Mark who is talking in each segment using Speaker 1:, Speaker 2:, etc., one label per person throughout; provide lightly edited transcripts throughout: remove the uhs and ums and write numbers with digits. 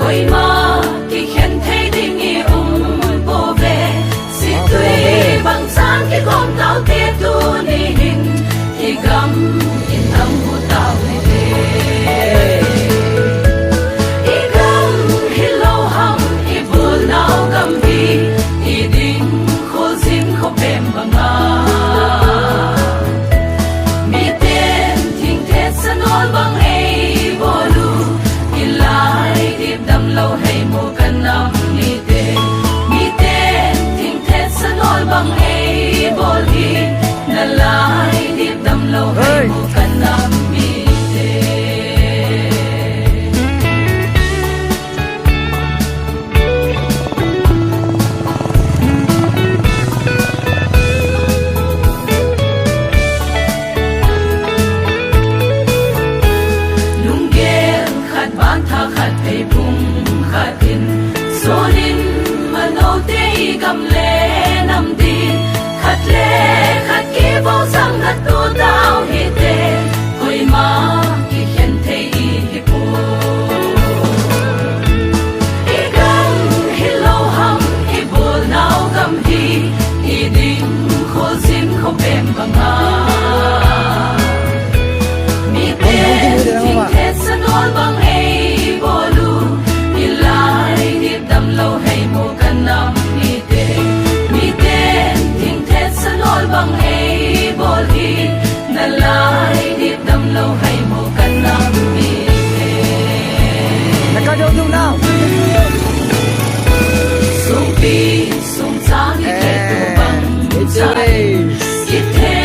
Speaker 1: koi ma ki khen thei ding i po ve si tui bang sang ki kom tao te tu ni hin i gam in tam hu tao ni te i gam hi lo ham i bul nao gam hi i ding kho zin kho pem banga mi ten thing the sanol bang ei bolu i lai dip dam lo hai mo kan nam ni te mi ten thing the sanol bang ei bol hi na lai dip dam lo hai mo kan nam mi te lungel khat ban tha khat thei phung khatin sonin mano te gam le nam di khat le khat ki bo sang na tu dau hi te koi ma ki khen thei hi po i gam hi lo ham i bol nau gam hi i ding kho zin kho pem banga mi te ting the sanol bang ei bolu i lai dip dam lo hai mo kan nam mi te mi te ting the sanol bang ei bol hi na lai dip dam lo hai mo kan nam mi te
Speaker 2: Naka do do now.
Speaker 1: sung pi sung sang i te tu bang
Speaker 2: It's
Speaker 1: sa
Speaker 2: okay.
Speaker 1: i te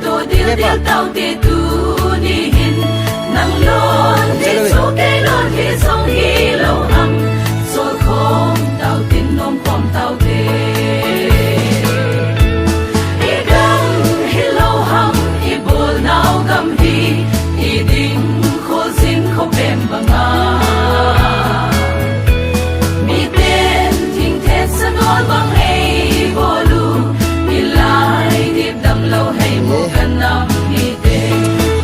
Speaker 1: to dil dil tau te tu ni hin nang lon te so ke lon hi song hi lo am so khom tau tin nom khom tau te i gam hi lo ham i bol nau gam hi i ding kho zin kho pem banga mi ten ting the sanol bang ei bolu i lai dip dam lo hai mo kan nam mi te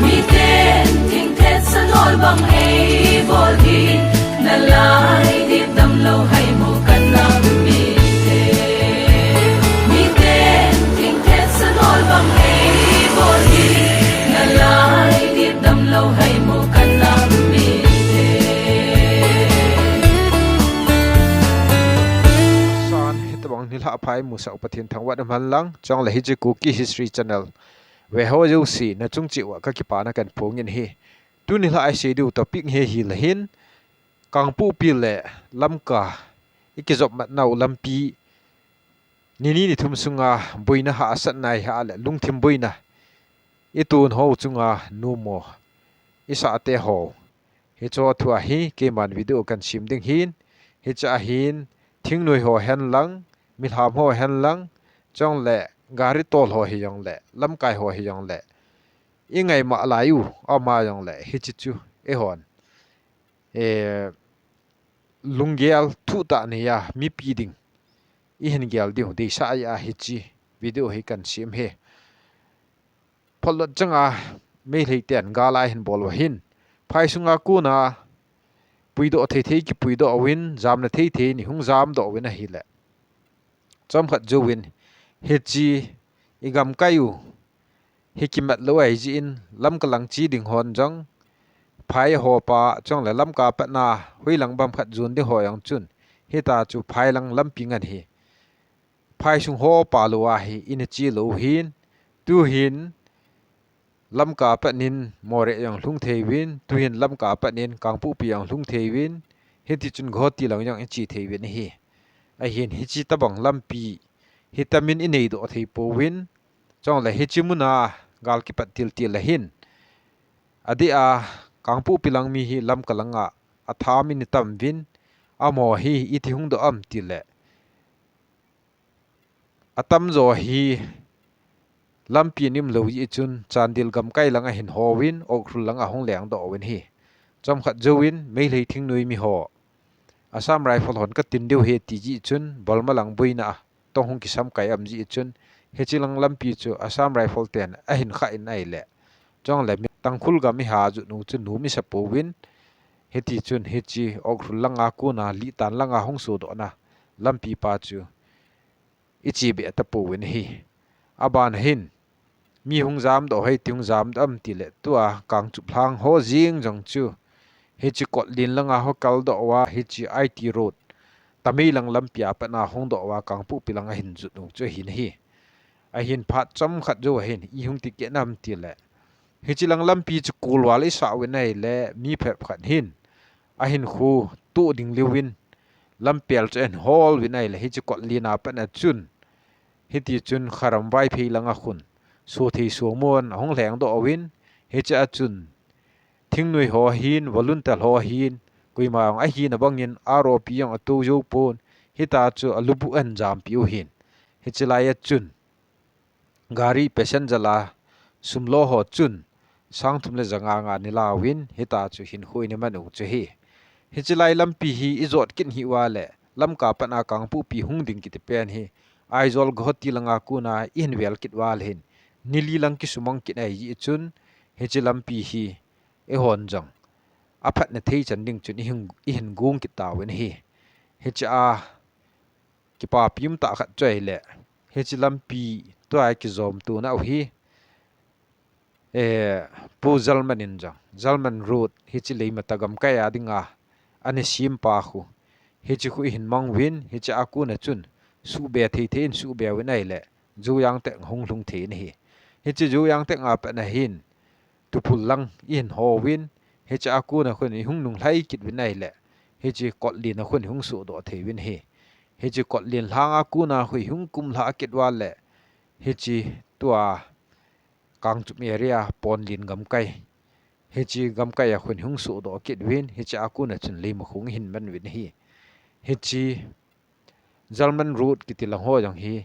Speaker 1: mi ten ting the sanol bang ei bol hi na lai dip dam lo hai mo kan nam mi te mi ten ting the sanol bang ei bol hi na lai dip dam lo hai mo kan nam mi te
Speaker 3: san hitawang nila aphai musa upathin thangwat man lang chang la hiji cookie history channel we ho jo si na chungchi wa ka ki pa na kan phongin hi tu nila ai se du topic he hi la hin kangpu pi le lamka ikizop mat nau lampi nini ni thum sunga boina ha asat nai ha le lungthim boina itun ho chunga numo isa ate ho hi cho thua hi ke man video kan sim ding hin hi cha hin thingnoi ho hen lang milham ho hen lang chong le gari tol ho hi yong le lamkai ho hi yong le ingai ma layu ama yong le hi chichu e hon lunggel thu ta ne ya mi pi ding i hen gel di de sa ya hi chi video hi kan sim he pholot changa me lei ten ga lai hen bol wa hin phai sunga ku na puido thei thei ki puido awin jam na thei thei ni hung jam do win a hi le chom khat jo win he chi igam kayu he ki mat lo ai ji in lam kalang chi ding hon jong phai ho pa chong le lam ka pa na hui lang bam khat jun de ho yang chun he ta chu phai lang lam ping an hi phai sung ho pa lo wa hi in chi lo hin tu hin lam ka pa nin more yang hlung thei win tu hin lam ka pa nin kangpu pi yang hlung thei win he ti chun go ti lang yang chi thei win hi a hin hi chi tabang lam pi hitamin inei do thei po win chong la hi chimuna gal ki pat til til la hin adi a kangpu pilang mi hi lam kalanga atha min tam win amo hi i thi hung do am tile atam zo hi lampi nim lo yi chun chandil gam kai langa hin ho win okrul langa hong leng do win hi chom khat jowin mei lei thing nui mi ho Assam rifle hon ka tin deu he ti ji chun bolma lang buina to hong ki sam kai am ji chun he chilang lampi chu Assam rifle ten a hin kha in ai le chong le mi tangkhul ga mi ha ju nu chu nu mi sa po win heti chun hechi ok langa ku na li tan langa hong so do na lampi pa chu ichi be ta pu wen hi aban hin mi hung jam do hei tung jam dam ti le tua kang chu phlang ho jing jong chu hechi kot lin langa ho kal do wa hechi IT road tamei lang lampia pa na hong do wa kang pu pilang a hin ju nu chu hin hi a hin phat cham khat jo hin I hung ti ke nam ti le hechi lang lampi chu kulwal I sa we nei le mi phep khat hin a hin khu tu ding liwin lampial chen hol wi nei le hechi kot lina pa na chun heti chun kharam vai phei langa khun so thei so mon hong leng do awin hecha chun thingnui ho hin volunteer ho hin kuima a hin abangin ROP yang atu jo pon hita chu alubu an jam piu hin hechilaya chun gari passenger la sumlo ho chun sangthum le janga nga nila win hita chu hin khoi ni manu chu hi hechilai lampi hi izot kin hi wa le lamka pana kangpu pi hungding ki te pen hi aizol ghoti langa kuna in wel kit wal hin nili lang ki sumang ki nai yi chun hechilampi hi e hon jang aphat na thei chan ding chun I hin gung ki ta wen hi hecha ki pa pim ta khat chai le hechilampi to ai ki zom tu na hi po zalman in jang zalman road hechilei matagam ka ya dinga ane sim pa khu hechi khu hin mang win hecha aku na chun su be thei thein su be we nai le ju yang te hong lung the ni hi hechi ju yang te nga pa na hin tu phul lang in ho win hecha aku na khun hung nung lai kit we nai le hechi kot li na khun hung su do the win hi hechi kot lin hang aku na hui hung kum la kit wa le hechi tua kang chu area pon lin gam kai hechi gam kai a khun hung su do kit win hecha aku na chun le ma khung hin man win hi hechi Zalman road kitila ho jang hi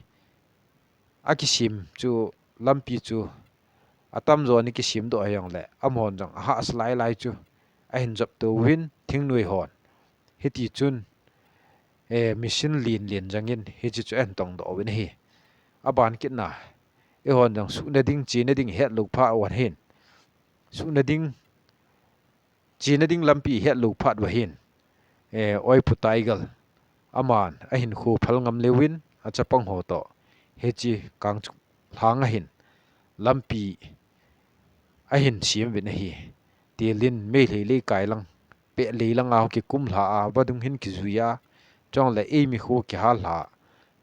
Speaker 3: akisim chu lampi chu atam zo ni kisim do ayang le amon jang ha slai lai chu a hin jap to win thingnui hon heti chun mission lin jangin hechi chu en tong do win hi aban kit na e hon jang su na ding chi na ding het lu pha wan hin su na ding chi na ding lampi het lu phat wa hin oi putaigal aman a hin khu phalngam lewin a chapang ho to hechi kang thang a hin lampi a hin sim win hi tilin me le kai lang pe le lang a ki kum hla a badung hin ki zuya chong le e mi khu ki hal ha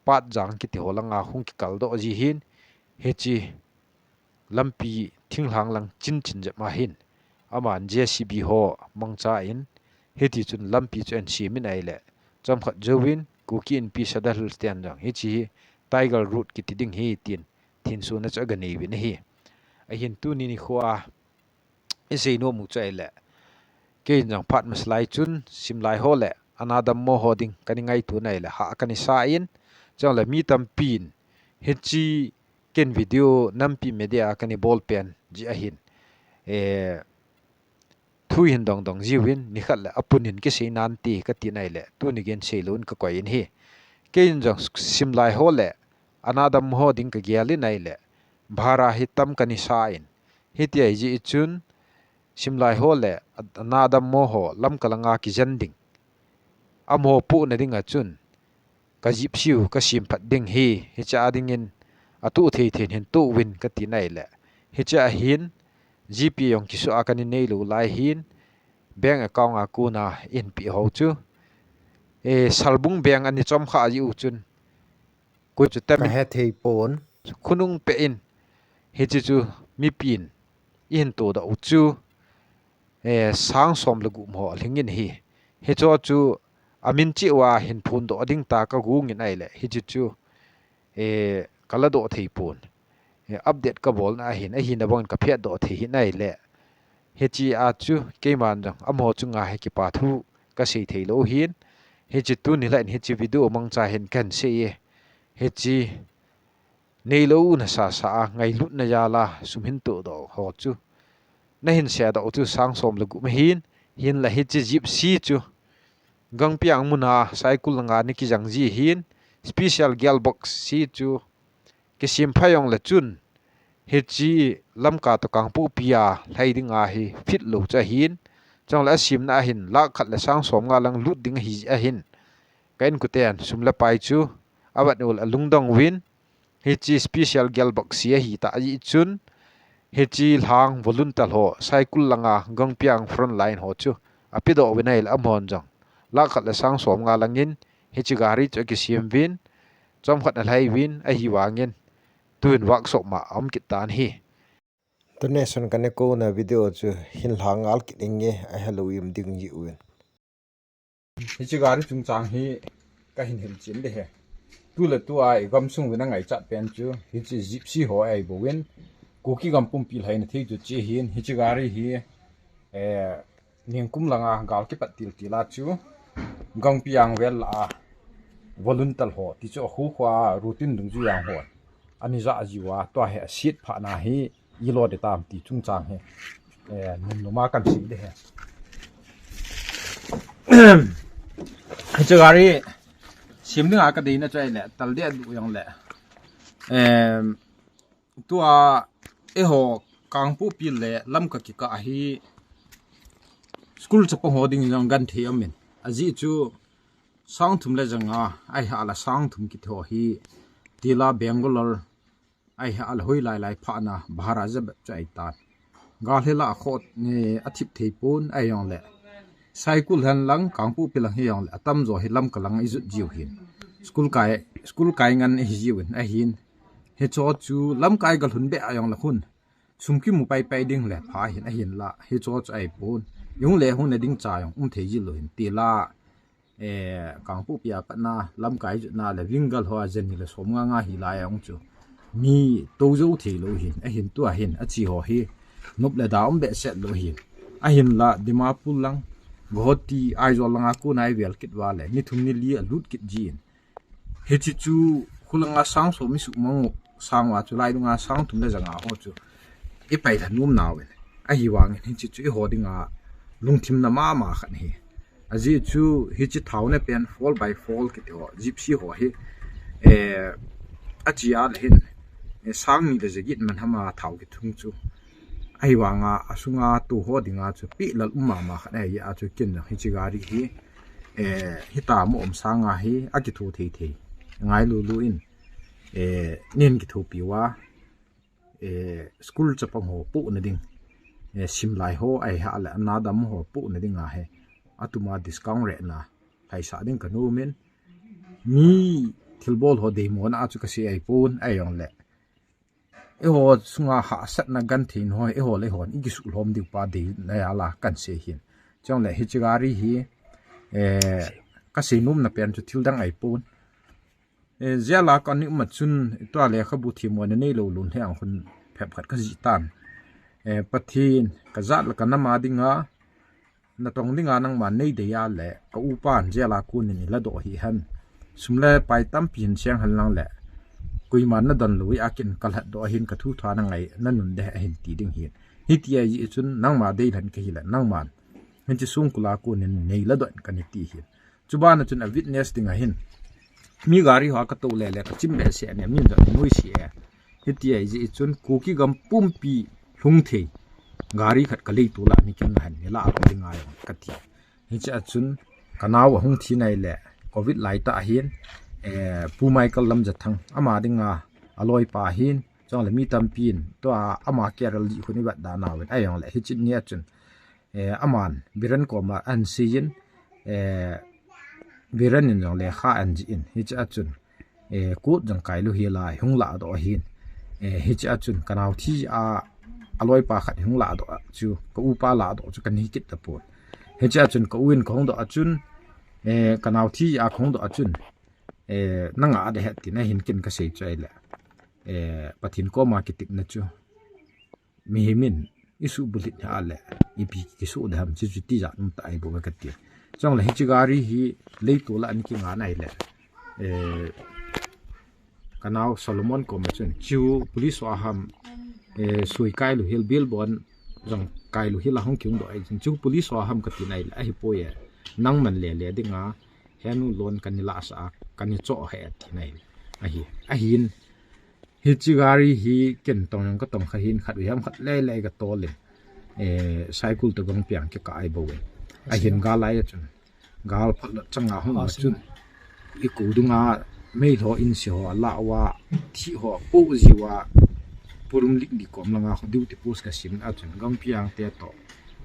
Speaker 3: pat jang ki ti holanga hung ki kal do ji hin hechi lampi thinglang lang chin je ma hin aman JCB ho mangcha in heti chun lampi chen simin ai le cham khat jowin kukin pi sadal tian jang hichi tiger root ki tiding hi tin thin su na cha gani win hi a hin tu ni khwa ese no mu chai le ke jang phat maslai chun simlai ho le anadam mo hoding kani ngai tu nai le ha kani sa in chang le mi tam pin hichi ken video nampi media kani ball pen ji a hin thui hin dong dong jiwin ni khat la apunin ke seinan ti ka ti nai le tu ni gen seilun ka koin hi kein jang simlai ho le anadam ho ding ka gyali nai le bhara hitam kani sain hiti ai ji chun simlai ho le anadam mo ho lam kalanga ki janding amo pu na ding a chun ka jip siu ka sim phat ding hi cha ding in atu thei then hin tu win ka ti nai le hi cha hin GP yong kisu akani nei lu lai hin bank account akuna in pi ho chu salbung bank ani chom kha ji u chun ku chu tam
Speaker 2: he thei pon
Speaker 3: khunung pe in he chu mi pin in to da u chu sang som lu gu mo lingin hi he chu amin chi wa hin phun do ding ta ka gu ngi nai le hi chu kala do thei pon update ka bol na hin a hin abon ka phet do the hi nai le hechi a chu keiman jang amo chunga he ki pa thu ka sei thei lo hin hechi tu ni lain hechi video mang cha hen kan se ye hechi nei lo na sa ngai lut na ya la sumhin to do ho chu na hin sia do chu sang som lu gu ma hin la hechi jip si chu gang piang muna cycle nga ni ki jang ji hin special gear box si chu ki sim phayong la chun hechi lamka to kangpu pia thaidinga hi fit lo cha hin chang la sim na hin la khat la sang som nga lang lut ding hi a hin kain kuten sum la pai chu awat ul alungdong win hi chi special gel box sia hi ta ji chun hi chi hlang volunteer ho cycle langa gangpiang front line ho chu apido winail amhon jang la khat la sang som nga langin hi chi gari chu ki sim win chom khat lai win a hi wangin tuin workshop ma am kitan hi
Speaker 2: donation kan ko na video chu hin hlang al kilinge a hello im ding ji wen
Speaker 3: hi chi gari chung chang hi ka hin hil chin de he tu le tu ai gam sung wina ngai chat pen chu hi chi gypsy ho ai bo win ko ki gam pum pil hain thei chu chi hin hi chi gari hi ning kum langa gal ki pat til tila chu gang piang wel la volunteer ho ti chu khu khwa routine dung ju yang ho ani za jiwa to he sit pha na hi yilo de tam ti chung chang he nim no ma kan si de he hi chi gari sim ning a ka dei na chai le tal de du yang le tua e ho kang pu pil le lam ka ki ka hi school chapa hoding yang gan the amin aji chu sang thum le janga ai ha la sang thum ki tho hi tila bangalore ai ha al hoi lai lai pha na bharaja chai ta ga hlela khot ni athip thei pun ai yong le cycle han lang kang pu pilang hi yong le atam zo hi lam ka lang i zu jiu hin school kai ngan hi jiwin a hin he cho chu lam kai gal hun be ayong la hun sumki mu pai pai ding le pha hin a hin la he cho ai pun yung le hun na ding cha yong thei ji lo hin ti la kang pu pia pa na lam kai ju na le wingal ho a jen ni le som nga hi la yong chu mi to zo thei lo hin a hin tu a hin a chi ho hi nup le da be set lo hin a hin la dimapur lang gohoti ai zo langa ku nai wel kit wa le ni thum ni li a lut kit jin he chi chu khulanga sang so mi su mang sang wa chu lai nga sang thum le janga ho chu e pai da num naw we a hi wang hi chi chu ho dinga lungthim na ma khan hi aji chu hi chi thau ne pen fall by fall ki to gypsy ho hi a chi al hin sang ni de jigit man hama thau ki thung chu ai wanga asunga tu ho dinga chu pi lal ma khan ai ya chu kin hi chi gari hi hi ta mo om sanga hi a ki thu thei ngai lu in nen ki thu pi wa school chapang ho pu na ding sim lai ho ai ha la na dam ho pu na ding a he atuma discount re na paisa ding ka nu men mi thilbol ho de mo na chu ka si ai pun ai yong le e ho sunga ha sat na gan thin ho e ho le hon i gi su hlom di pa de na ya la kan se hin chong le hi chigari hi ka se num na pen chu thil dang ai pun zela kan ni ma chun to le khabu thi mo nei lo lun he ang hun phep khat ka ji tan pathin ka zat la kan ma dinga na tong dinga nang ma nei de ya le ka u pan zela ku ni la do hi han sumle pai tam pin siang han lang le kui man na don lui akin kal hat do hin ka thu tha na ngai na nun de hin ti ding hi hi ti ai ji chun nang ma de han ka hi la nang man hin chi sung kula ku ni nei la don kan ti hi chuba na chun a witness dinga hin mi gari ha ka to le ka chim be se ne mi da noi si e hi ti ai ji chun ku ki gam pum pi hlung the gari khat ka lei tu la ni kin han ne la ro dinga yo ka ti hi cha chun kanaw hung thi nai le covid lai ta hin pu michael lam jathang ama dinga aloi pa hin chong le mi tampin to ama keral ji khuni ba da na wen ayong le hi chin nia chun aman biran ko ma an siyin biran in jong le kha an ji in hi cha chun ku jang kai lu hi lai hung la do hin hi cha chun kanaw thi a aloi pa khat hung la do chu ko u pa la do chu kan hi kit ta pon hi cha chun ko win khong do achun kanaw thi a khong do achun nanga de het ti na hin kin ka sei chai le pathin ko marketing na chu mi himin isu bulit ha le ipi ki su dham chi chi ti ja num ta ai bo ka ti chong le hi chigari hi le to la an ki nga nai le kanaw solomon ko ma chun chu police wa ham sui kai lu hil bill bon jong kai lu hil hong kyung do ai chu police wa ham ka ti nai le ai po ye nang man le le dinga henu lon kan la sa kan cho he ti nai a hin hi chigari hi ken tong ka tong kha hin khat yam khat le le ga to le cycle to gong piang ke ka ai bo we a hin ga lai chun gal phal changa hon chun I ku dunga mei tho in si ho la wa thi ho po ji wa purum lik di kom langa kho diu ti pos ka sim a chun gong piang te to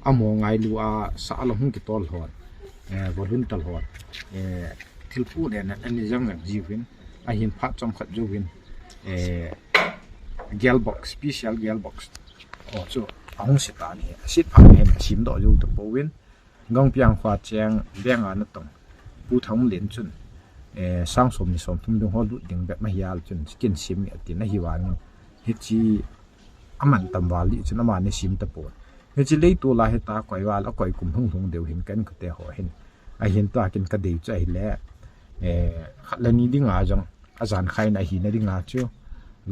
Speaker 3: amo ngai lu a sa lo hung ki tol hon volun tal hon thil pu ne na ani jang ngang jiwin a hin pha chom khat juwin gel box special gel box so ong sit ta ni sit pha ne sim do ju to po win gong piang khwa cheng beng an tong pu thong len chun sang som ni som thum dong ho lu ding bet ma hial chun skin sim ni atin na hiwan hi chi aman tam wali chun ama ni sim ta po hi chi lei tu la he ta koi wal a koi kum hung hung deu hin kan ka te ho hin a hin ta kin ka dei chai le khatlani dinga jang azan khai na hi na dinga chu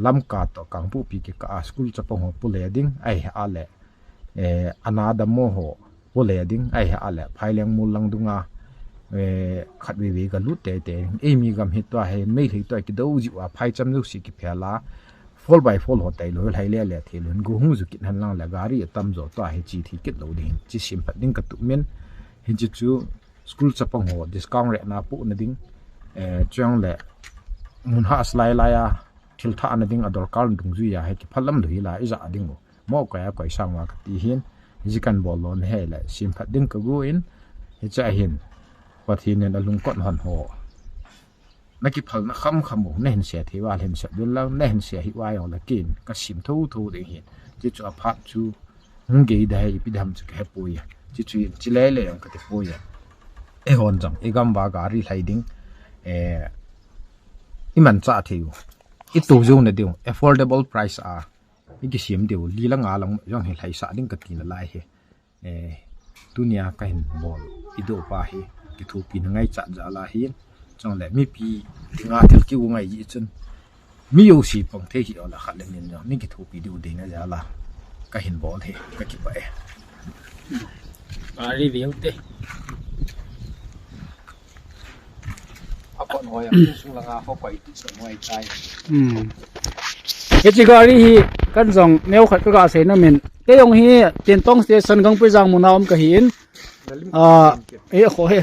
Speaker 3: lam ka to kang pu pi ke ka school chapa ho pu le ding ai a le anada mo ho pu le ding ai a le phaileng mul lang dunga khat we ga lu te te emi gam hit to he mei thei to ki do ji wa phai cham lu si ki phela fall by fall ho tai lo lai le le thelun gu hu zu kin han lang la gari tam zo to he chi thi kit lo ding chi sim phat ding ka tu men hin chi chu school chapa ho discount re na pu na ding chang le mun ha slai la ya thil tha na ding ador kal dung ju ya he ki phalam lui la iza ding mo ka ya koi sang wa ka ti hin ji kan bol lon he la sim phat ding ka gu in he cha hin pathi nen alung kon han ho naki phal na kham kham mo nen se thi wa len se dul la nen se hi wa yo la kin ka sim thu thu de hin ji chu a phat chu nge dai ipidam chu ke pu ya ji chu chi le le ka te pu ya e hon jang e gam ba ga ri lai ding iman cha thiu I tu zo na diu affordable price a I ki sim diu li la nga lang jong he lai sa ding ka tin lai he dunia ka hin bol I do pa he ki thu pi na ngai cha ja la hi chong le mi pi nga thil ki ngai ji chun mi yo si pong the hi ola khat le nin jong ni ki thu pi diu de na ja la ka hin bol he ka ki ba review te apon hoya sung la nga ho koi ti so moi tai
Speaker 4: Echi gari hi kan jong neu khat ka se na min te yong hi tin tong station gang pe jang muna om ka hin kho he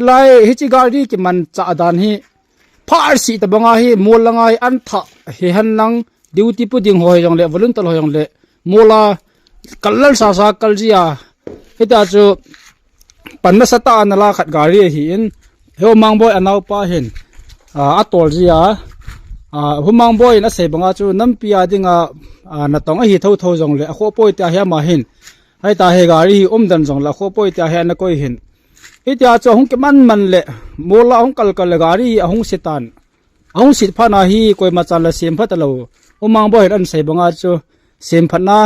Speaker 4: lai hi chi gari ki man cha dan hi phar si ta banga hi mol langa hi an tha he han nang duty pu ding hoi jong le volun tal hoi jong le mola kalal sa sa kal jia hita chu panna sata anala khat gari hi in he mang boy anau pa hin a tol jia humang boy na se banga chu nampia dinga na tong a hi tho tho jong le kho poi ta he ma hin hai ta he gari hi dan jong la kho poi ta he na koi hin itia chu hung ke man le mola hung kal kal gari ahung sitan ahung sit phana hi koi ma chan la sem phat lo humang boy an se banga chu sem phana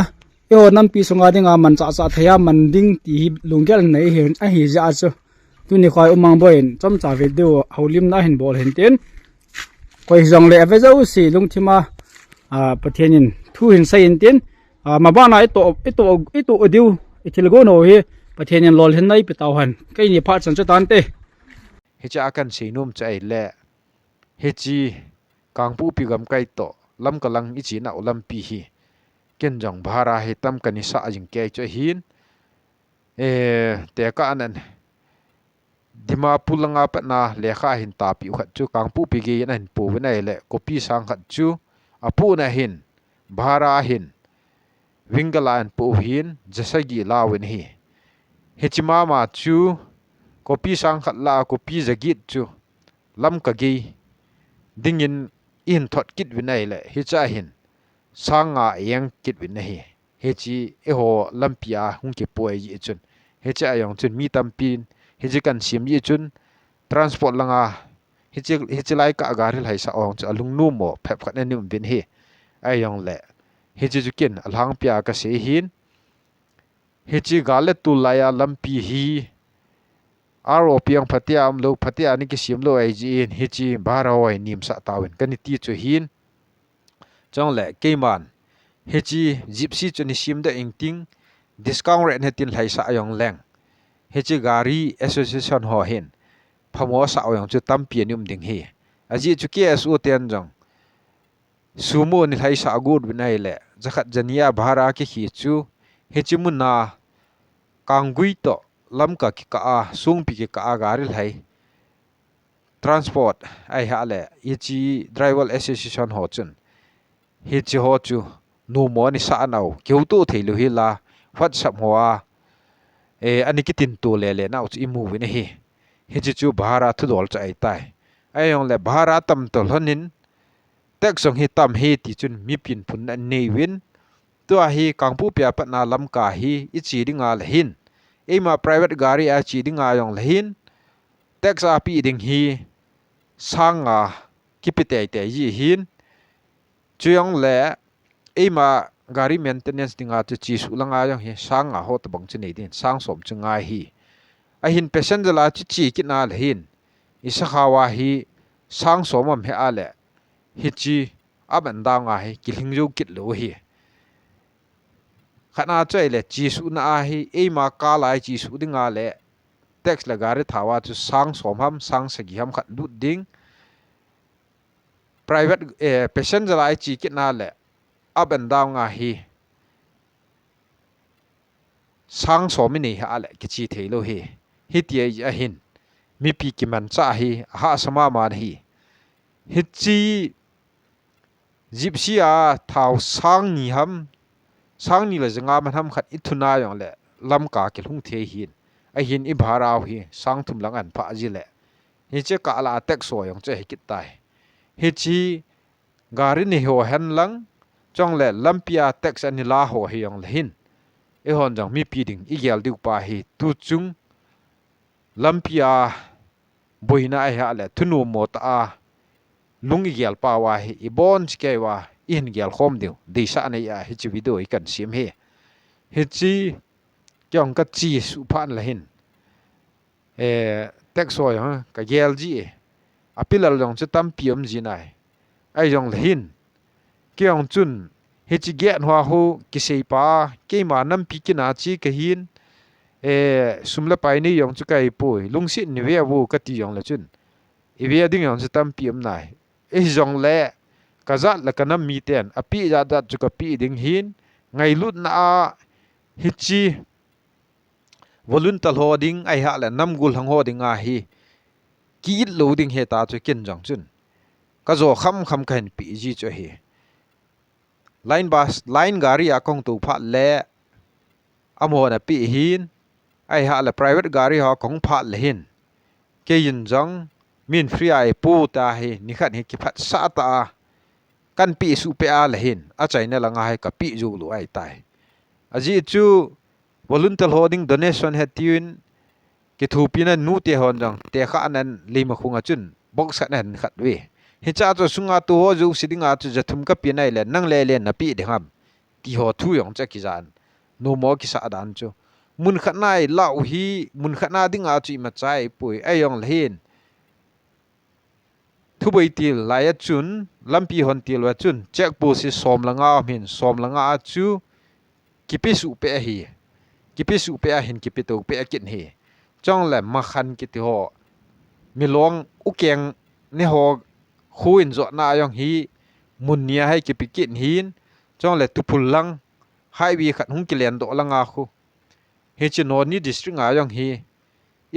Speaker 4: yo nampi sunga dinga man cha cha thaya man ding ti lungel nei hen a hi ja chu tu ni khoi humang boy chom cha video holim na hin bol hen ten koi jong le ave jau si lungthima pathianin thu hin sai in ten ma bana ito odiu ithilgo no hi pathianin lol hin nai pitaw han kai ni pha chan cha tan te
Speaker 3: he cha kan seinum chai le he chi kangpu pi gam kai to lam kalang I chi na ulam pi hi ken jong bhara he tam kani sa jing ke cho hin te ka anan dima pulanga patna lekha hin ta pi khat chu kangpu pi ge na hin pu nai le kopi sang khat chu apu na hin bhara hin wingala an pu hin jasagi lawin hi hechima ma chu kopi sang khat la kopi jagit chu lam ka ge dingin in thot kit winai le hicha hin sanga yang kit win hi hechi eho lampia hungke poi ji chun hecha yong chun mi tampin heji kan sim yi chun transport langa hechi lai ka garil hai sa ong cha lung nu mo phep khat nim bin hi ayong le heji ju ken alhang pia ka se hin hechi gale tu laya lampi hi aro piang phatiam lo phatia ni ki sim lo ai ji in hechi barawai nim sa tawin kani ti chu hin chong le keiman hechi gypsy chu ni sim da engting discount rate hetin lai sa ayong leng hechi gari association ho hin phamo sa ayong chu tampi nium ding hi aji chu KSU ten jong sumo ni lai sa good binai le zakhat jania bhara ki hi chu he chi mun na kang gui to lam ka ki ka a sung pi ki ka a garil hai transport ai ha le ye chi driver association ho chun he chi ho chu nu mo ni sa nau keu tu theilu hi la whatsapp ho a ani ki tin tu le le na u chi mu wi ne he chi chu bhara thu dol cha ai tai ai yong le bhara tam to honin tek song hi tam he ti chun mi pin phun an nei win to hi kangpu pya pa na lam ka hi I chi dinga le hin ema private gari a chi dinga yong le hin tax a pi ding hi sanga kipite te yi hin chuyong le ema gari maintenance dinga chu chi su langa yong hi sanga ho to bang chini din sang som chunga hi a hin passenger la chi ki na le hin isa khawa hi sang somam he ale hi chi aban da nga hi kilhing ju kit lo hi khana chai le chi su na hi ema ka lai chi su dinga le tax la gari thawa chu sang somham sang sagi ham khat lut ding private passenger lai chi ki na le aban da nga hi sang somini ha le ki chi theilo hi ti a hin mi pi ki man cha hi ha sama man hi chi gypsy a thau sang ni ham sang ni la janga man ham khat ithuna yong le lam ka ki lung the hin a hin I bharau hi sang thum lang an pha ji le hi che ka la tek so yong che hikit tai hi chi gari ni ho han lang chong le lampia tax ani la ho hi yong le hin e hon jang mi pi ding I gel diu pa hi tu chung lampia boina ai ha le thunu mo ta lungi gel pa wa hi I bon chke wa in gel khom diu de sa nei a hi chi video I kan sim he hi chi kyong ka chi su phan la hin tax so ha ka gel ji apilal jong chu tam piam ji nai ai jong le hin kyong chun he chi gen hwa ho ki sei pa ke ma nam pi ki na chi ka hin sumla pai ni yong chu kai pui lungsi ni we wo ka ti yong la chun I we ding yong chu tam piam nai jong le ka za la ka nam mi ten api ja da chu ka pi ding hin ngai lut na hi chi voluntal holding ai ha la nam gul hang holding a hi ki loading he ta chu kin jong chun ka zo kham kan pi ji chu hi line gari a kong tu pha le amo na pi hin ai ha la private gari ha kong pha le hin ke yin jong min free ai pu ta hi ni khat hi ki phat sa ta kan pi su pe a le hin a chaina la nga hai ka pi ju lu ai tai aji chu volunteer holding donation he tin ki thu pina nu te hon jong te kha nan lima khunga chun box nan khat we hi cha cho sunga tu ho ju sidinga chu jathum ka pi nai le nang le na pi de ham ti ho thu yong cha ki jan no mo ki sa dan chu mun khat nai lau hi mun khat na dinga chu ma chai pui ai yong le hin thu bai til la ya chun lampi hon til wa chun check pu si som langa min som langa chu kipi su pe hi kipi su pe hin kipi to pe kin hi chong le ma khan ki ti ho mi long u keng ne ho khuin zo na yong hi mun nia hai kipi kin hin chong le tu phul lang hai wi khat hung ki len do langa khu he chi no ni district a yong hi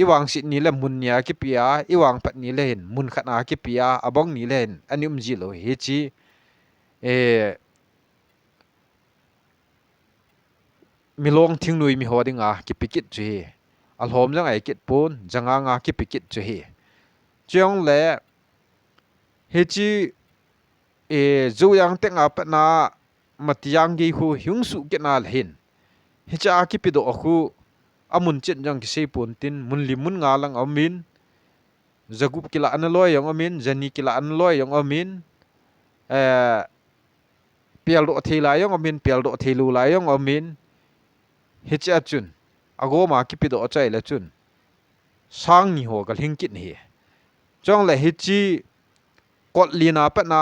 Speaker 3: iwang sit ni le mun nia ki pia iwang pat ni le hin mun khat a ki pia abong ni len anium ji lo he chi mi long thing nui mi hodinga ki pikit chi al hom jang ai kit pun janga nga ki pikit chi chong le he chi zo yang teng a pa na matiang gi hu hyung su ke na hin he cha ki pi do khu amun chen jang ki sei pun tin mun li mun nga lang amin zagup kila an loy yong amin jani kila an loy yong amin pial do thela yong amin pial do thelu la yong amin he cha chun ago ma ki pi do chai la chun sang ni ho ka hing kit ni chong le hi chi kot lina pa na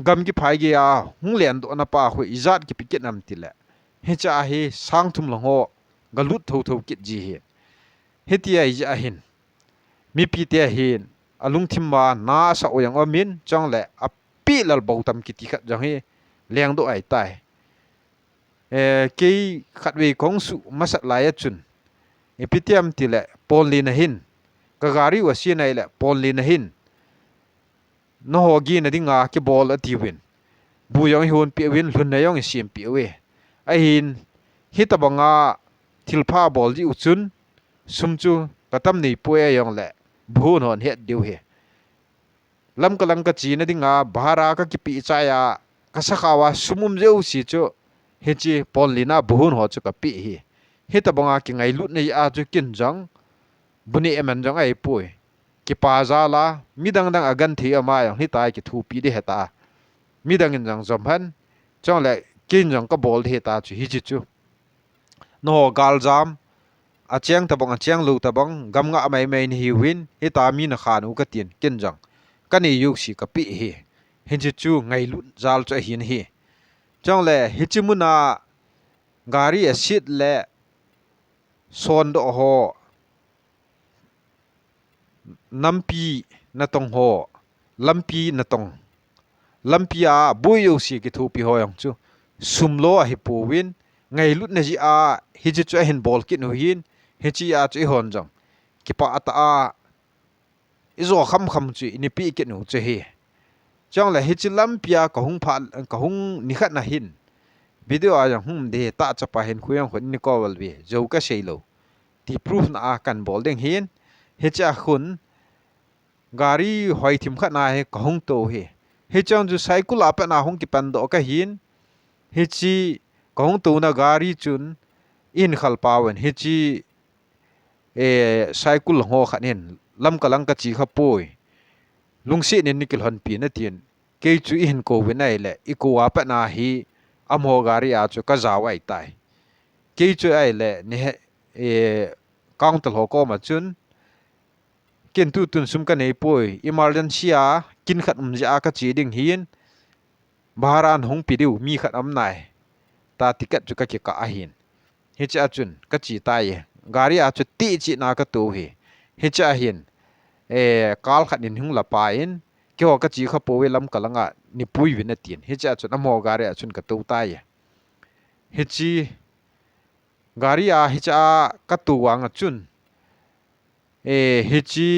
Speaker 3: gam ki phai ge a hung len do na pa khu izat ki pi kit nam ti le he cha hi sang thum lo ho galut tho kit ji he ti ai ja hin mi pi te hin alung thim ma na sa oyang amin chong le a pi lal bo tam ki ti khat jang hi leng do ai tai ke khatwe kong su masat la ya chun epitiam ti le pon li na hin ka gari wa si na le pon li na hin no ho gi na dinga ke bol ati win bu yong hun pi win lun na yong sim pi we a hin hitabanga thilpha bol ji uchun sumchu katam nei poya yong le bhun hon het diu he lam kalang ka chi na dinga bhara ka ki pi cha ya ka sakhawa sumum jeu si chu hechi polina bhun ho chu ka pi hi hitabanga ki ngai lut nei a chu kin jang buni eman jang ai poi ki pa za la midang dang agan thi ama yang hi tai ki thu pi de heta midang in jang zom han chong le kin jang ka bol he ta chu hi chi chu no gal jam acheng tabang acheng lu tabang gam nga mai mai ni win hi ta mi na khan u ka tin kin jang kani yu si ka pi hi hin chi chu ngai lut zal cha hin hi chong le hi chi mu na gari acid le son do ho nampi na tong ho lampi na tong lampia buyo si ki thu pi ho yang chu sumlo a hi pu win ngai lut na ji a hi chi chu hin bol ki no hin hi chi a chu hon jang ki pa ata a izo kham kham chu ni pi ki no chu hi chong la hi chi lampia ka hung pha ka hung ni khat na hin video a yang hum de ta cha pa hin khuyang khun ni ko wal bi jo ka seilo ti proof na a kan bol deng hin hi cha khun gari hoi thim khat na he ka hung to he hi chang ju cycle apa na hung ki pan do ka hin hi chi ka hung to na gari chun in khal pawen hi chi cycle ho khat hin lam kalang ka chi kha poi lungsi nen nikil hon pi na tin ke chu in ko we nai le i ko apa na hi amho gari a chu ka zawai tai ke chu ai le ne counter ho ko ma chun ken tu tun sum ka nei poi emergency a kin khat ja ka chi ding hin baran hong pi diu mi khat am nai ta ticket chu ka ki ka a hin hi cha chun ka chi tai gari a chu ti chi na ka tu hi cha hin kal khat nin hung la pa in ke ho ka chi kha po we lam kalanga ni pui win na tin hi cha chun amo gari a chun ka tu tai hi chi gari a hi cha ka tu wang a chun hi chi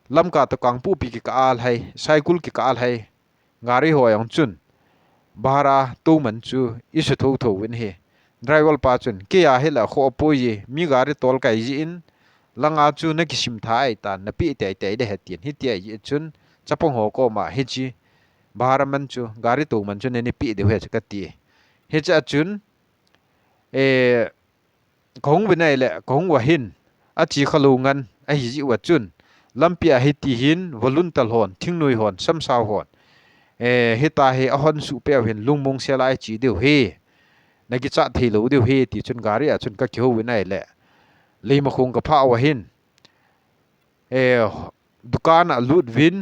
Speaker 3: lam ka ta kang pu pi ki ka al hai cycle ki ka al hai gari ho yang chun bara tu man chu isu tho tho win he driver pa chun ke ya he la kho po ye mi gari tol kai ji in langa chu na ki sim thai ta na pi tai tai de hetin hi ti ai chun chapong ho ko ma hi chi bara man chu gari tu man chu ne ni pi de he ka ti hi cha chun khong bin ai le khong wa hin a chi khalungan a hi ji wa chun lampia hi ti hin voluntal hon thingnui hon samsaw hon hita he ahon su pe hin lungmong selai chi deu he nagi cha thilo deu he ti chun gari a chun ka kho wi nai le leima khong ka pha wa hin dukan a lut win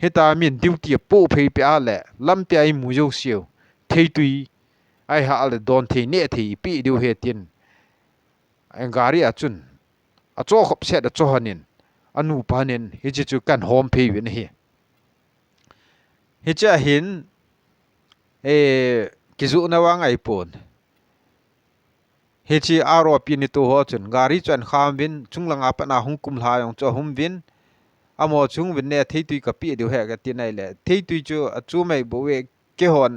Speaker 3: hita min duty po phei pe a le lampia i mu jo siu thei tui ai ha al don thei ne thei pi deu he tin gari a chun a cho khop set a cho hanin anu panen hi chu kan hom phei win hi hi cha hin kizu na wa ngai pon hi chi aro pi ni to ho chun gari chan kham win chunglanga pa na hung kum la yong cho hum win amo chung win ne thei tui ka pi du he ga ti nai le thei tui chu a chu mai bo we ke hon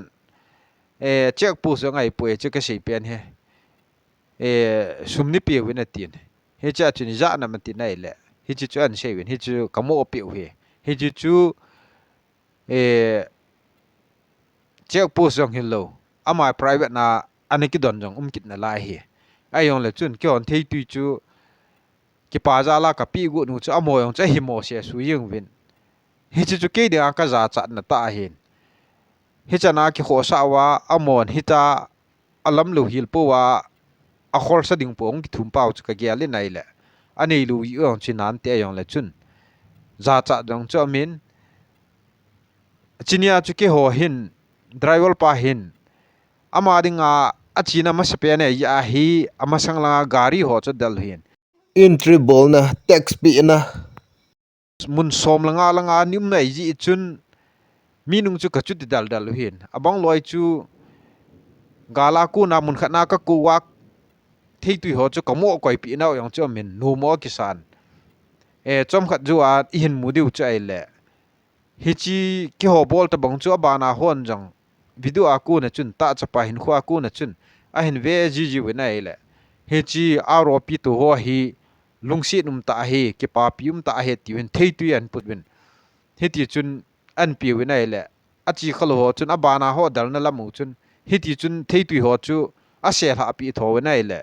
Speaker 3: check pu so ngai pu che ka sei pen he sumni pi win a tin hi cha chun ja na ma ti nai le hi chu an sei win hi chu kamo pi he hi chu check pu so hello ama private na aniki don jong kit na lai hi ayong le chun ke on thei tui chu ki pa za la ka pi gu nu chu amo yong cha hi mo se su yeng win hi chu ke de ka za cha na ta hin hi cha na ki kho sa wa amon hi ta alam lu hil po wa a khol sa ding pong ki thum pau chu ka ge le nai le ani lu yong chin nan te yong le chun za cha dong cho min chinia chu ke ho hin driver pa hin ama dinga achina masape ne ya hi amasang la gari ho cho dal hin
Speaker 2: entry ball na tax pi na
Speaker 3: mun som langa nim nai ji chun minung chu ka chu dal hin abang loi chu gala ku na mun khana ka ku wa thei tui ho chu kamo koi pi nau yang chu min nu mo kisan chom khat ju a hin mu diu chai le hi chi ki ho bol ta bang chu bana hon jang video a ku na chun ta chapa hin khwa ku na chun a hin ve ji ji we nai le hi chi a ro pi tu ho hi lungsi num ta hi ki pa pium ta he ti wen thei tui an put win hi ti chun an pi we nai le a chi khalo ho chun a bana ho dal na lamu chun hi ti chun thei tui ho chu a se ha pi tho we nai le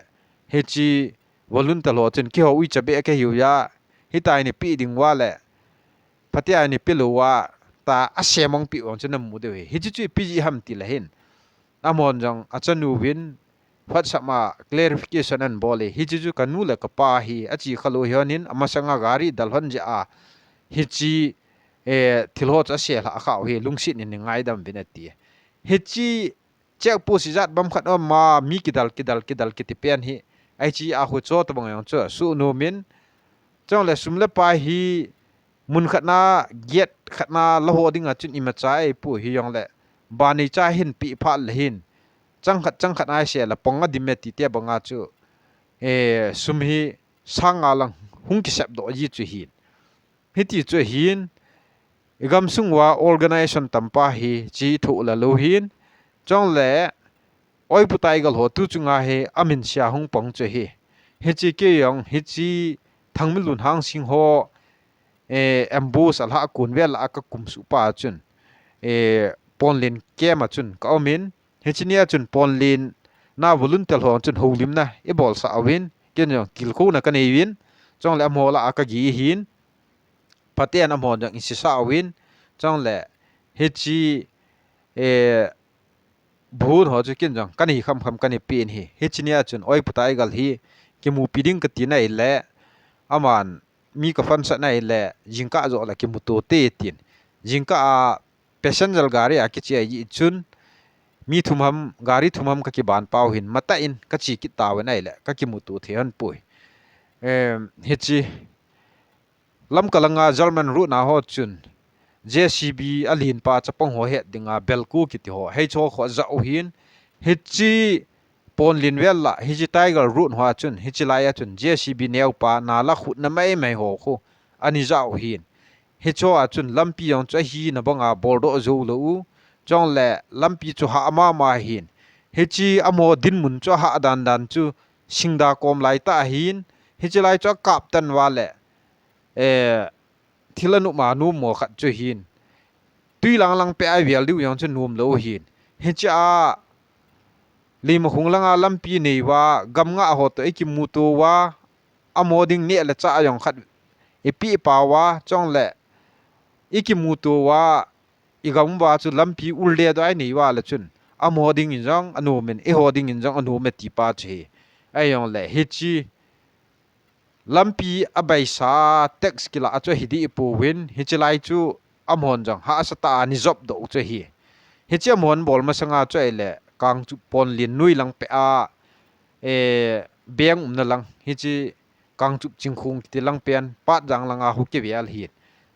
Speaker 3: he chi volun ta lo chen ki ho ui cha be ke hiu ya hi tai ni pi ding wa le patia ni pi lo wa ta a se mong pi ong chen mu de hi chi pi ji ham ti la hin amon jang a chanu win phat sama clarification an bole hi chi ju kanu le ka pa hi a chi khalo hianin ama sanga gari dalhon ja a hi chi thilho cha se la kha hi lungsit ni ngai dam bin ati hi chi chek pu si zat bam khat ma mi kidal ki pen hi ai chi a hu cho to bang yang cho su no min chong le sum le pa hi mun khat na get khat na lo ho ding a chun ima chai pu hi yong le ba ni cha hin pi pha le hin chang khat ai se la ponga dimme ti te banga chu sum hi sanga lang hung ki sap do ji chu hin hi ti chu hin igam sungwa organization tampa hi chi thu la lo hin chong le oi putai gal ho tu chunga he amin sia hung pong che he chi ke yong he chi thangmil lun hang sing ho ambus al ha kun vel aka kum su pa chun ponlin ke ma chun ka omin he chi nia chun ponlin na volunteer ho chun holim na e bol sa awin ken yong kil khu na ka nei win chong le mo la aka gi hin paten amon jang isi sa awin chong le he chi bhun ho chu kin jang kan hi kham kan hi pin hi he chinia chun oi putai gal hi ki mu piding ka ti nai le aman mi ka fan sa nai le jingka zo la ki mu to te tin jingka a passenger gari a ki chi yi chun mi thumam gari thumam ka ki ban pau hin mata in ka chi ki taw nai le ka ki mu tu thean pui he chi lam kalanga german ru na ho chun JCB alin pa chapong ho het dinga belku kiti ho hei cho kho za hin hi chi pon lin wel la hi chi tiger root hwa chun hi chi lai chun JCB neu pa na la khut na mai ho kho ani za hin hi cho a chun lampi yong cha hi na banga bordo zo lo u chong le lampi chu ha ma hin hi chi amo din mun cho ha dan chu singda kom lai ta hin hi chi lai cho kap tan wa le thilanu ma nu mo khat chu hin tui lang pe ai vial diu yang chu num lo hin he cha lim khung langa lampi nei wa gam nga ho to ekimu to wa amoding ne la cha yong khat epi pa wa chong le ekimu to wa igam wa chu lampi ulde do ai nei wa la chun amoding in jong anu men e hoding in jong anu me ti pa che ai yong le he chi lampi abai sa tax kila acho hidi pu win hichilai chu amhon jang ha sa ta ni job do che hi hichi amhon bol ma sanga cho ele kang chu pon lin nui lang pe a beng na lang hichi kang chu chingkhung ti lang pen pat jang lang a hu ke vial hi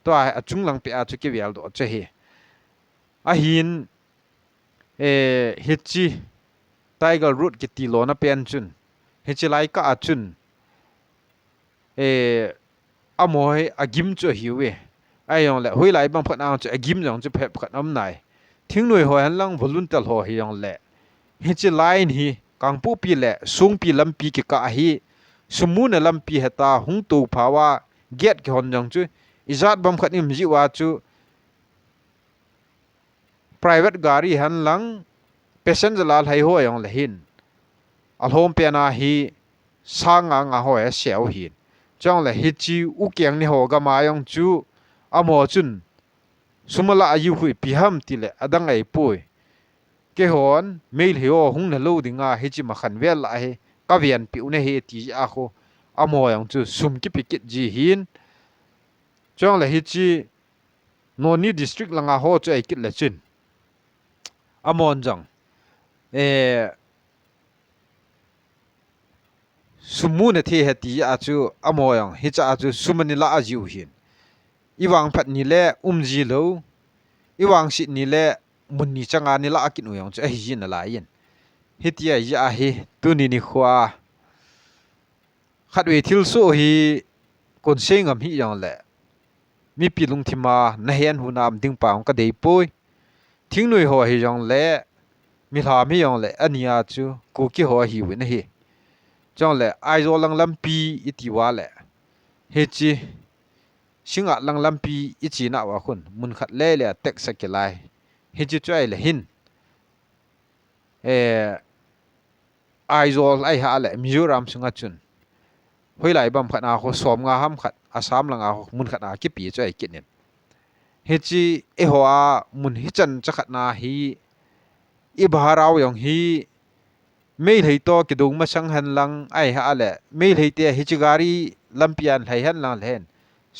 Speaker 3: to a chung lang pe a chu ke vial do che hi a hin hichi tiger root ki ti lo na pen chun hichilai ka a chun amoy agim cho hiwe ayong le hoi lai bang phat ang cho agim jong cho phep khat am nai thing noi ho han lang volunteer ho hi yong le hi chi line hi kang pu pi le sung pi lam pi ki ka hi sumu na lam pi heta hung tu phawa get ki hon jong chu izat bam khat nim ji wa chu private gari han lang passenger lal hai ho yong le hin al hom pe na hi sanga nga ho e sel hin chong le hi chi u kyang ni ho ga ma yong chu amo chun sumala ayu hui pi ham ti le adang ai pui ke hon mail hi o hung na lo dinga hi chi ma khan vel la he ka vian pi une he ti a kho amo yong chu sum ki pikit ji hin chong le hi chi no ni district langa ho chu ai kit le chin amon jang sumune the heti a chu amoyang hi cha chu sumani la ajiu hin iwang phat ni le umji lo iwang sit ni le munni changa ni la akin uyang chu hi jin la yin ฮิตยายะฮิตุนินิขวาขัดเวทิลโซฮีคนเซงฮิยองแหละมีปีลุงทิมานะเฮียนหูนามดิงปางก็ได้ป่วยทิ้งหน่วยหัวฮิยองแหละมีลามิยองแหละอันนี้อาจูกูกี่หัวฮิวินะฮิจังแหละไอโซลังลำปีอิติวาแหละเฮจิชิงะลังลำปีอิจินะวะคนมุนขัดเล่เลยเต็กสักกี่ไลเฮจิจ่วยเลยหินไอโซลไอฮะแหละมิโซรัมสุงะจุนห้วยไหลบำขัดอาโคสอมงาห้ำขัดอาสามลังอาโคมุนขัดอากี่ปีจ่วยกินเนี่ยเฮจิหัวมุนฮิจันจะขัดนาฮีอิบหาราวอย่างฮีไม่เลยตัวกิดุงมาสังหันลังไอฮะแหละไม่เลยเตะฮิจิการีลำปียนไหหันลังเห็น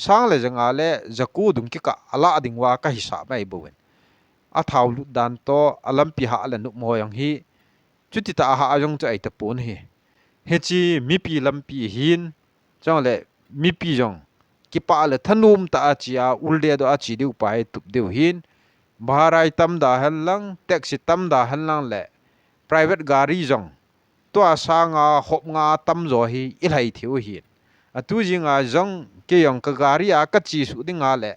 Speaker 3: สังเลยจังอาเล่จะกูดุงกิกะอลาดิงว่าก็ฮิสาไม่บุญอาท้าวลุดดันโตอลำปีฮะแหละนุกมอยอย่างฮีจุดที่ตาฮะยงจะไอตะปูนฮีเฮจิมีปีลำปีหินจังเลยมีปีจงกิปะเลยทนุมตาอาจีอาอุลเดียดอาจีดิวไปตุบดิวหินบาร์ไอตัมดาหันลังแท็กซี่ตัมดาหันลังแหละprivate gari jong to asanga hopnga tamzo hi ilhai thiu hi atu jinga jong ke yong ka gari a ka chi su dinga le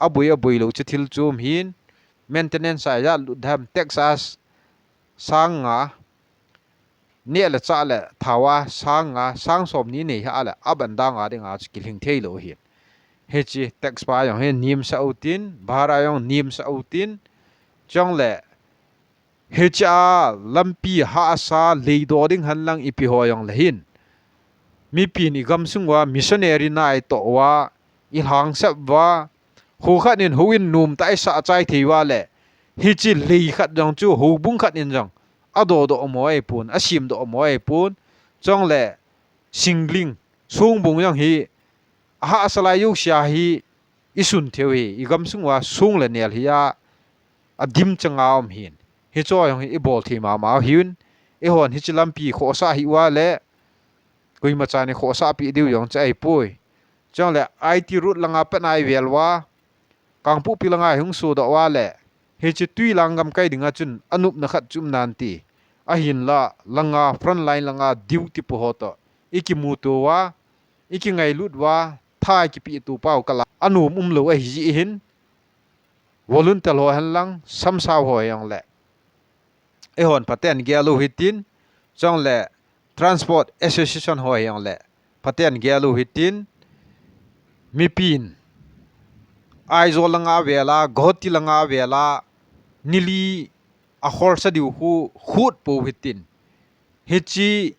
Speaker 3: abui lo chithil chum hin maintenance a ya ludham Texas sanga ne la cha le thawa sanga sang som ni ne ha la abanda nga dinga chkiling thei lo hi he chi tax pa yong he nim sa utin bhara yong nim sa utin jong le hecha lampi ha sa leidoding hanlang ipi hoyong lehin mi pin igam sungwa missionary nai to wa ilhang sap wa hu khanin huin num tai sa chai thiwa le hichi lei khat jong chu hu bung khat in jong ado do moi pun asim do moi pun chong le singling sung bung yang hi ha salai yu sha hi isun thewi igam sungwa sung le nel hiya adim changaom hin hi cho yong hi bol thi ma hiun e hon hi chilam pi kho sa hi wa le kui ma cha ni kho sa pi diu yong chai pui chong le IT root langa pa nai welwa kang pu pi langa hung su do wa le hi chi tui langam kai dinga chun anup na khat chum nan ti a hin la langa front line langa duty pu ho to iki mu to wa iki ngai lut wa thai ki pi tu pau kala anu lo a hi hin volunteer ho han lang sam sa ho yong le e hon paten gelu hitin chong le transport association hoyang le paten gelu hitin mipin aizo langa vela ghoti langa vela nili a khor sa diu hu khut po hitin hichi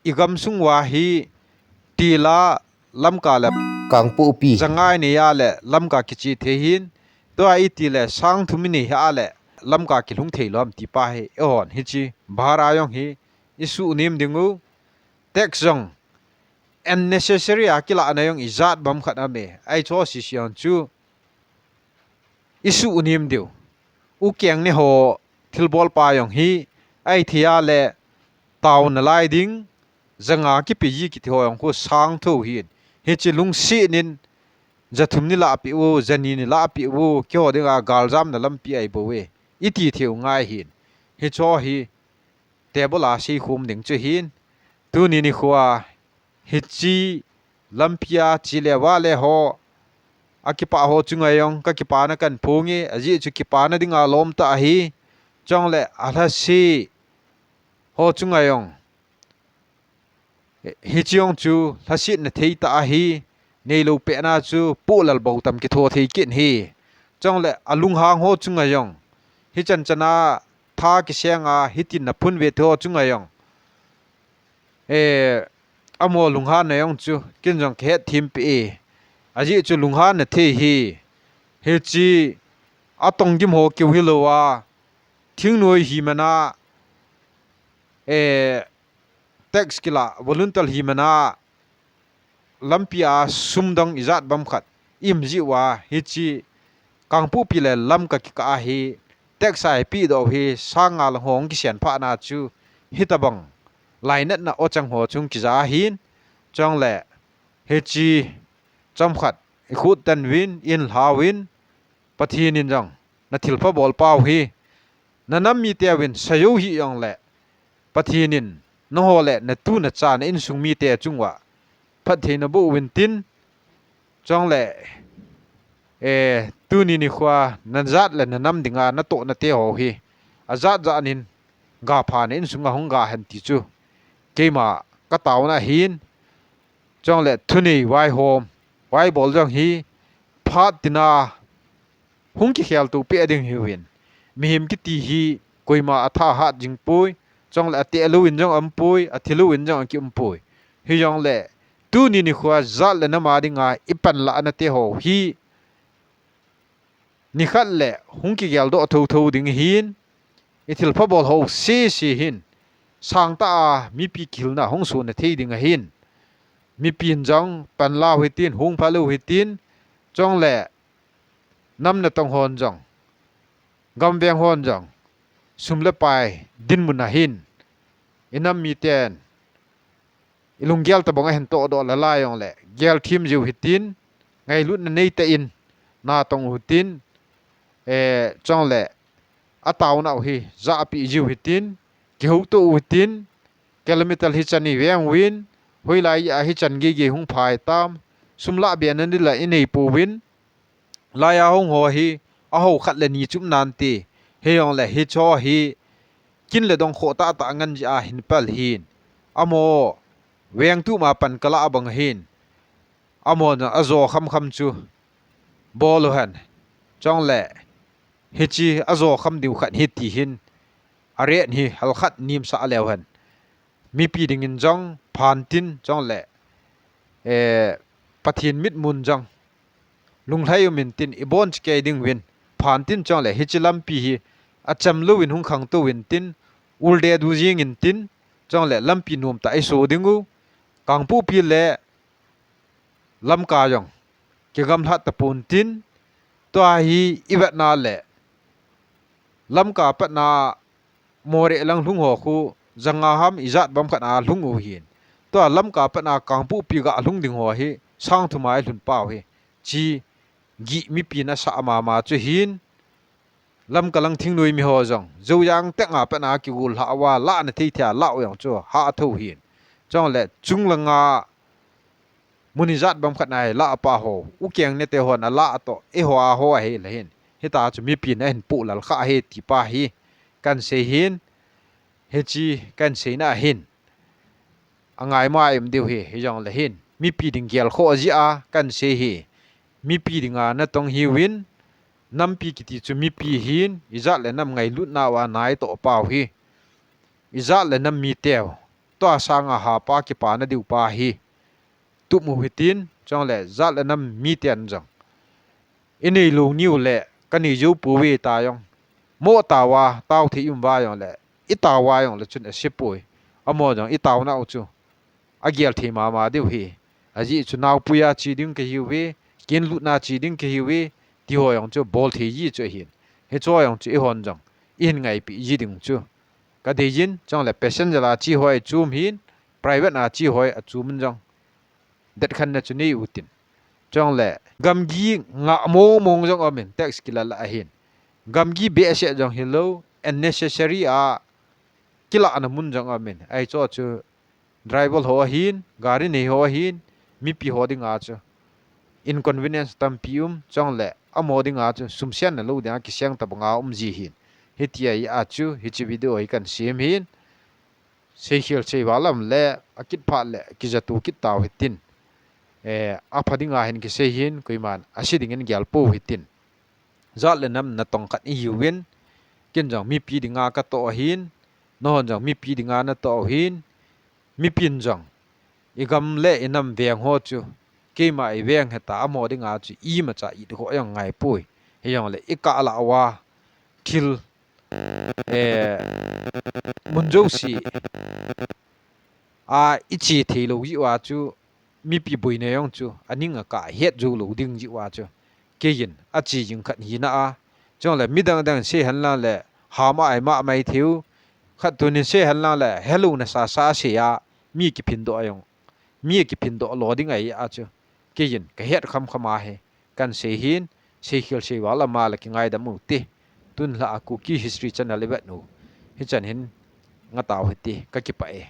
Speaker 3: igam sungwa hi tila lamka la
Speaker 2: kang pu pi
Speaker 3: zangai ne ya le lamka kichi thehin to ai ti le sang thumi ne ha le lamka ki lung thei lom ti pa he on hi chi bhara yong hi isu nim dingu tax jong unnecessary akila anayong izat bam khat ame ai cho si sian chu isu nim diu u kyang ne ho thilbol pa yong hi ai thia le taw na lai ding zanga ki pi yi ki thoi yong ko sang tho hi he chi lung si nin jathum ni la pi u jani ni la pi u kyo dinga galjam na lam pi ai bo we iti thiu ngai hin hi cho hi table a si khum ding chu hin tu ni ni khwa hi chi lampia chi le wa le ho akipa ho chungayong ka kipa na kan phungi aji chu kipa na dinga lom ta hi chong le ala si ho chungayong hi chiong chu thasit na thei ta hi nei lo pe na chu pu lal bo tam ki tho thei kin hi chong le alung hang ho chungayong hi chan chana tha ki senga hitin na phun ve tho chungayong amo lungha na yong chu kin jong khe thim pi aji chu lungha na the hi he chi atong gim ho ki hilowa thing noi hi mana tax kila volunteer hi mana lampia sumdong izat bam khat im ji wa hi chi kangpu pi le lam ka ki ka hi tax ai pi do hi sanga la hong ki sian pha na chu hitabang lainat na ochang ho chung ki za hin chong le he chi cham khat khut tan win in hawin pathin in jong na thilpa bol pau hi nanam mi te win sayo hi yong le ปะทีนินนโหแหละนะตูนะจานอินสุงมีแต่จุงวะพัดเทนะบุวินตินจองแหละตูนี่นี่ขวานันจัดและนันนำดิงานะโตนะเตโหฮีอาจัดจานินกาพานะอินสุงะหงกาหันติจูเกมากะตาวนะหินจองแหละทุนี่ไวโฮมไวบอลจองฮีพาตินาหุงกิเขลตูเปียดิงฮิวินมีหิมกิตีฮีกุยมาอัฐาหัดจิงปุยจองแหละเตะลุวินจองอัมปุยอธิลุวินจองอังกิอัมปุยฮิจองแหละตูนี่นี่ขวาจัดและนะมาดิงาอิปันละนะเตโหฮีนี่ขัดแหละหุงกิเขลโดทูดิงหินอิทิลพบอลโหซีหินสางตามีปีกิลนะหงสูนะเทดิงหินมีปีนจังปันลาหิตินหุงพาลุหิตินจองแหละนำนะตองฮอนจังกำเวียงฮอนจังสุมละไปดินมุนหินอินำมีเตนอิลุงเกลตะบงเห็นโตดอละลายองแหละเกลทีมจิวหิตินไงลุนในเตอินนาตองหิตินจองแหละอาตาวนะฮีจะอภิจิวหิตินเกี่ยวตัวหิตินแกลมิตัลฮิจันนี่เวียงวินหอยลายฮิจันเกหุงพายตามสุมละเบียนันดิละอินในปูวินลายหงหัวฮีอาหูขัดเลนีจุมนันตีเฮียงแหละฮิชอฮีกินเลดงโคตาตางันจะหินเปลหินอโมเวียงตุมาปันกะลาบังหินอโมนะอโซคำจูบอลหันจองแหละฮิจีอโซคำดิวขัดฮิตตีหินอาเรนฮีฮัลขัดนิมสาเลวหันมีปีดิงินจองผ่านตินจองแหละปะทินมิดมุนจองลุงไทยมินตินอีบอนสเกดิงวินผ่านตินจองแหละฮิจิลัมปีฮีอาจำลุวินหุงขังตัววินตินอุลเดดูจิงินตินจองแหละลัมปีนุมตาไอโซดิงูกังปูปีแหละลัมกาจองเกี่ยกำทัดตะปูนตินตัวฮีอีเวนาแหละลัมกาปนาโมเรลังลุงหัวคูจังอาหามอิจัดบัมขันอาลุงอูหินตัวลัมกาปนากังปูปีกะลุงดิงหัวฮีช่างทุไมลุนเป้าฮีจีกิมีปีนะสะมาจุหินลำกำลังทิ้งนุยมีหัวจังเจ้ายังแต่งอาเป็นอากิกุลหาว่าละในที่เที่ยละอย่างจัวหาทูหินจังแหละจุงลังอามุนิจัดบังคับนายละป่าโหอุเกียงเนี่ยเตหัวน่ะละต่อหัวหัวเฮละเห็นเฮตาจะมีปีนะเห็นปุละข้าเฮติป้าเฮกันเสียหินเฮจีกันเสียน่ะเห็นอ่างไงมาเอ็มเดียวเฮจังละเห็นมีปีดิ่งเกียร์ข้อจีอากันเสียเฮมีปีดิ่งอานะต้องฮิวินนำปีกิติจะมีปีหินอิจัดและนำไงลุดนาวานายต่อเป่าฮีอิจัดและนำมีเตียวตัวสร้างอาหาปากิปานะดิวปาฮีตุมุหิตินจังแหละจัดและนำมีเตียนจังอินี่ลูนิวแหละกันนี่ยูปูเวตายองโมตาวาตาวที่ยุมวายองแหละอิตาวายองละจุนเสปุยอโมจังอิตาวนาอุจูอาเกียลที่มาดิวฮีอาจิจุนาวปุยาจีดิงเกฮิเวกินลุดนาจีดิงเกฮิเวที่หัวยังจะบอลที่ยี่จะเห็นเหตุว่ายังจะอีหอนจังอีเห็นไงปียี่ดิ่งจูก็ได้ยินจังเลยเพชรจะลาจีหัวจูมหิน private นาจีหัวจูมจังเด็ดขันนะจุนี่อุตินจังเลยกำกี้งะโมงจังอเมนเท็กซ์กิลาละเห็นกำกี้เบสเชจัง hello unnecessary กิลาอันมุนจังอเมนไอ้จ้าจู driver หัวหินการีนี่หัวหินมีปีหัวดิ่งอาจู inconvenience ตั้มพิมจังเลยอโมดิงอาจูสุมเชียนนะลูกเดียกิเสียงตะบงอาจีหินฮิตยาอาจูฮิตวิดีโอให้กันเสียมหินเสียเขียวเสียวาลัมเล่อคิดพาเล่กิจตุกิจตาวฮิตินอาพดิงอาเห็นกิเสียหินกุยมันอาศิดิงินเกลปูฮิตินจัดเลนำนัดตองกัดอิววินกินจังมีปีดิงากระโตหินนอนจังมีปีดิงานะโตหินมีปีนจังอีกำเล่นำเวียงหัวจูเกี่ยมาไอเวียงเหตุอโมดิงอาจูอีมาจากอีกหัวยังไงปุยเฮียงเลยอีกาละว่าทิลมุนโจสีอิจิเทโลจิว่าจูมีปีบุยเนยองจูอันนี้งกะเฮ็ดจูโลดิงจิว่าจูเกี่ยนอาจีจิงขัดหินะจังเลยมิดังเสียหันละเลยหามาไอมาไม่เที่ยวขัดตัวนี้เสียหันละเลยเฮลูนะซาเสียมีกี่พินโดยองมีกี่พินโดโลดิงไอจูเกี่ยนก็เฮ็ดคำมาให้กันเสียหินเสียเขียวเสียวาละมาละกิงไงดำมุติตุนละกูกี้ history จันอะไรแบบนู้นที่จันเห็น nga taw heti ka ki pa e